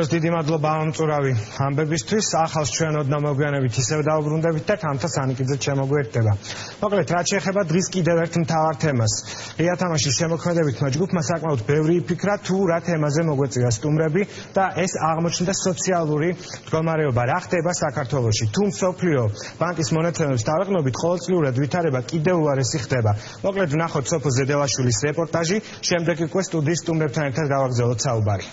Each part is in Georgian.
დიდი მადლობა ამწურავი ამბებისთვის. ახალს ჩვენ ოდნა მოგვიანებით ისევ დაუბრუნდებით და თამთა სანიკიძეც შემოგვიერთდება. მოკლედ, რაც შეეხება დღის კიდევ ერთ მთავარ თემას. ღია თამაშის შემოქმედებით ჯგუფმა საკმაოდ ბევრი იფიქრა თუ რა თემაზე მოგვეწია სტუმრები და ეს აღმოჩნდა სოციალური მდგომარეობა. რა ხდება საქართველოში? თუ მსოფლიო ბანკის მონაცემებს დავეყნობით, ყოველწლიურად ვითარება კიდევ უარესი ხდება. მოკლედ, ვნახოთ სოფო ზედელაშვილის რეპორტაჟი, შემდეგ უკვე სტუდიის სტუმრებთან ერთად გავაგრძელოთ საუბარი.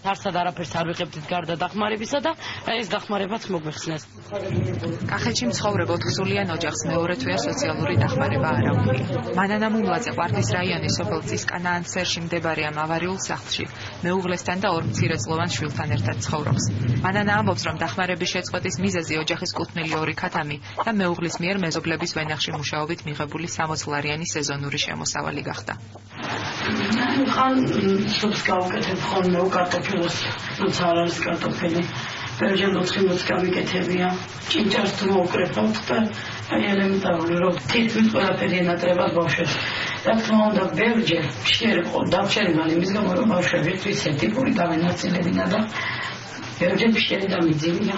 Არსად არაფერს არ ვიღებდით გარდა დახმარებისა და ეს დახმარებაც მოგვიხსნეს. კახეთში მცხოვრებ 4-სულიან ოჯახს მეორე თვეა სოციალური დახმარება არ აუღია. მანანა მუმლაძე ყვარლის რაიონის სოფელ წისკანაანცერში მდებარე ამ ავარიულ სახლში მეუღლესთან და 2 მცირეწლოვან შვილთან ერთად ცხოვრობს. მანანა ამბობს, რომ დახმარების შეწყვეტის მიზეზი ოჯახის კუთვნილი 2 ქათამი და მეუღლის მიერ მეზობლების ვენახში მუშაობით მიღებული 60 ლარიანი სეზონური შემოსავალი გახდა. ხან სულს გავუკეთებ ხოლმე უკარტოფილოს, როცა არ არის კარტოფილი. ბევრჯერ მოცხიმოც გამიკეთებია. ჭინჭარს თუ მოვკრებავთ და აი ელემენტარული რომ თითქმის ყველაფერი ენატრებათ ბავშვებს. რა თქმა უნდა, ბევრჯერ შეიძლება დავჩერებან იმის გამო, რომ ბავშვები ისე ტიპური დავენაწილებინა და ბევრჯერ შეიძლება დამიძინია.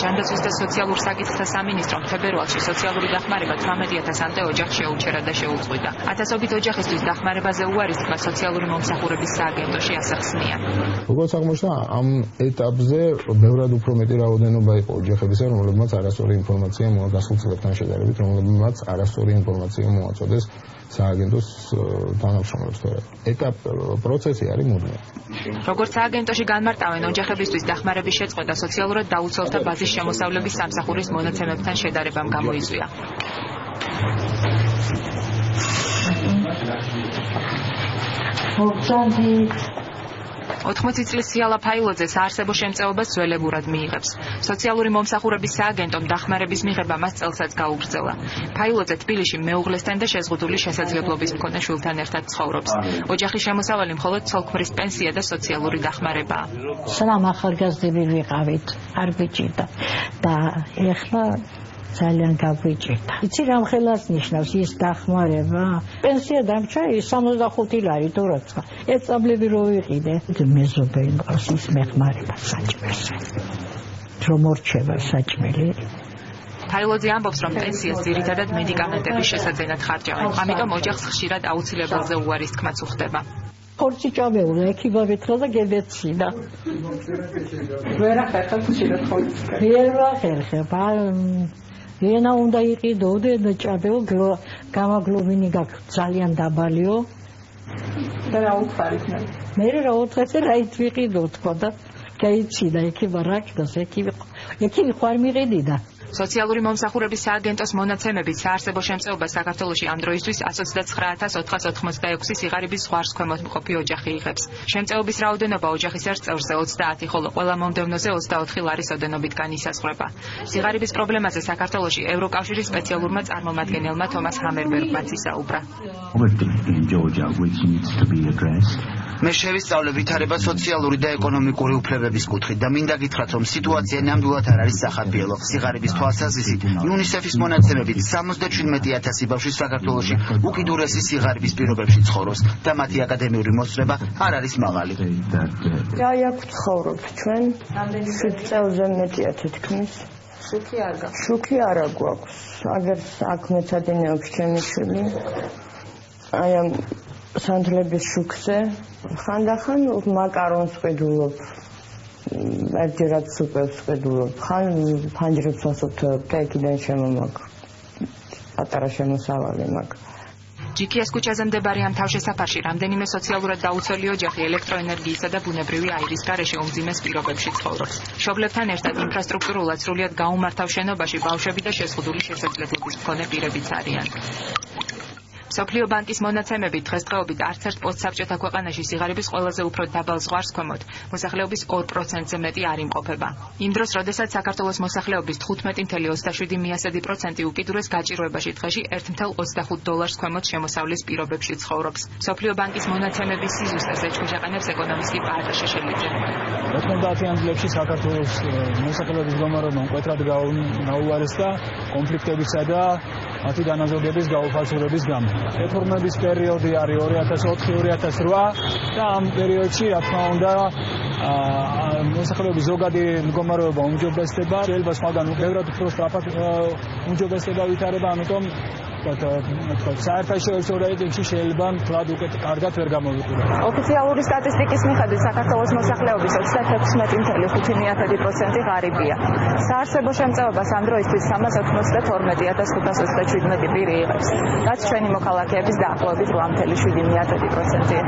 ჯანდაცვის და სოციალურ საკითხთა სამინისტრომ თებერვალში სოციალური დახმარება 18,000-მდე ოჯახს შეუჩერა და შეუწყვიტა. ათასობით ოჯახისთვის დახმარებაზე უარის თქმა სოციალური მომსახურების სააგენტოში ასახსნია. როგორც აღმოჩნდა, ამ ეტაპზე ბევრად უფრო მეტი რაოდენობა იყო ოჯახებისა, რომლებმაც არასწორი ინფორმაცია მოაგასულწლებთან შედარებით, რომლებმაც არასწორი ინფორმაცია მოაწოდეს სააგენტოს თანამშრომლებს. პროცესი არის მუდმივი. როგორც სააგენტოში განმარტავენ, ოჯახებისთვის დახმარების შეწყვეტა სოციალურად დაუცველთა ბაზის შემოსავლების სამსახურის მონაცემებთან შედარებამ გამოიწვია. მოგწონდი 80 წლის სიალა ფაილოძე საარსებო შემწეობას ძველებურად მიიღებს. სოციალური მომსახურების სააგენტომ დახმარების მიღება მას წელსაც გაუგრძელა. ფაილოძე თბილისში მეუღლესთან და შეზღუდული შესაძლებლობის მქონე შვილთან ერთად ცხოვრობს. ოჯახის შემოსავალი მხოლოდ ცოლქმრის პენსია და სოციალური დახმარებაა. სლამ ახალგაზრდები ვიყავით, არ გვიჭირდა და ეხლა ძალიან გაგვიჭირდა. იცი რა ხელას ნიშნავს ის დახმარება? პენსია დამჭა 65 ლარი თუ როცა. ეწაბლები რო ვიყიდე, მეზობელი მყავს ის მეხმარება საჭმელს. რომ მორჩება საჭმელი. ფაილოძე ამბობს, რომ პენსიას ძირითადად მედიკამენტების შესაძენად ხარჯავენ. ამიტომ ოჯახს ხშირად აუცილებელზე უარის თქმაც უხდება. ხორცი ჭამეულა, ექიბა ვითხრა და გებეცინა. ვერ ახერხებ ხშირად ხორცს. ვერ ვახერხებ. ვენა უნდა იყიდოდე და ჭადეო გამაგლობინი გაქვს ძალიან დაბალიო. და რა უთხარით მე? მე რა უთხარით რა ითვიყიდო თქო და გაიცინა ექიბა რაკდას ექიბი ხარ მიყიდიდა. სოციალური მომსახურების სააგენტოს მონაცემებით საარსებო შემწეობა საქართველოში ამ დროისთვის 129,486 სიღარიბის ზღვარს ქვემოთ მყოფი ოჯახი იღებს. შემწეობის რაოდენობა ოჯახის ერთ წევრზე 30, ხოლო ყველა მომდევნოზე 24 ლარის ოდენობით განისაზღვრება. სიღარიბის პრობლემაზე საქართველოში ევროკავშირის სპეციალურმა წარმომადგენელმა თომას ჰამერბერგმაც ისაუბრა. მე შევისწავლე ვითარება სოციალური და ეკონომიკური უფლებების კუთხით და მინდა გითხრათ, რომ სიტუაცია ნამდვილად არ არის სახარბიელო. სიღარიბის თვალსაზრისით, იუნისეფის მონაცემებით 77,000 ბავშვი საქართველოში უკიდურესი სიღარიბის პირობებში ცხოვრობს და მათი აკადემიური მოსწრება არ არის მაღალი. რა აქ ცხოვრობ ჩვენ? 7 წელზე მეტია თითქმის. შუქი არ გვაქვს. აგერ აქ მეცადინეობს ჩემი შვილი. აი ამ სანთლების შუქზე ხანდახან მაკარონს ყიდულობ. ერთჯერად სუპებს ყიდულობ. ხან ფანჯრებს ასუფთავებ და იქიდან შემომაგ. პატარა შემოსავალი მაქვს. ჯიქიას ქუჩაზე მდებარე ამ თავშესაფარში რამდენიმე სოციალურად დაუცველი ოჯახი ელექტროენერგიისა და ბუნებრივი აირის გარეშე უმძიმეს პირობებში ცხოვრობს. მშობლებთან ერთად ინფრასტრუქტურულად სრულიად გაუმართავ შენობაში ბავშვები და შეზღუდული შესაძლებლობის მქონე პირებიც არიან. მსოფლიო ბანკის მონაცემებით დღესდღეობით არც ერთ პოსტსაბჭოთა ქვეყანაში სიღარიბის ყველაზე უფრო დაბალ ზღვარს ქვემოთ მოსახლეობის 2%-ზე მეტი არ იმყოფება. იმ დროს, როდესაც საქართველოს მოსახლეობის 15.27% უკიდურეს გაჭირვებაში დღეში $1.25 ქვემოთ შემოსავლის პირობებში ცხოვრობს. მსოფლიო ბანკის მონაცემების სიზუსტეს ეჩქუჟაყენებს ეკონომისტი პაატა შეშელიძე. 90-იან წლებში საქართველოს მოსახლეობის გამარჯვება მკვეთრად გაუარესდა კონფლიქტებისა და მათი დანაზოგების გაუფასურების გამო. რეფორმების პერიოდი არის 2004-2008 და ამ პერიოდში რა თქმა უნდა მოსახლეობის ზოგადი მდგომარეობა უმჯობესდება, შეიძლება სხვაგან ბევრად უფრო სწრაფად უმჯობესდება ვითარება, ამიტომ საერთაშორისო რეიტინგში შეიძლება თლად უკეთ კარგად ვერ გამოვიყურება. ოფიციალური სტატისტიკის მიხედვით საქართველოს მოსახლეობის 36.5% ღარიბია. საარსებო შემწეობას ამ დროისთვის 392,527 პირი იღებს, რაც ჩვენი მოქალაქეების დაახლოებით 8.7%-ია.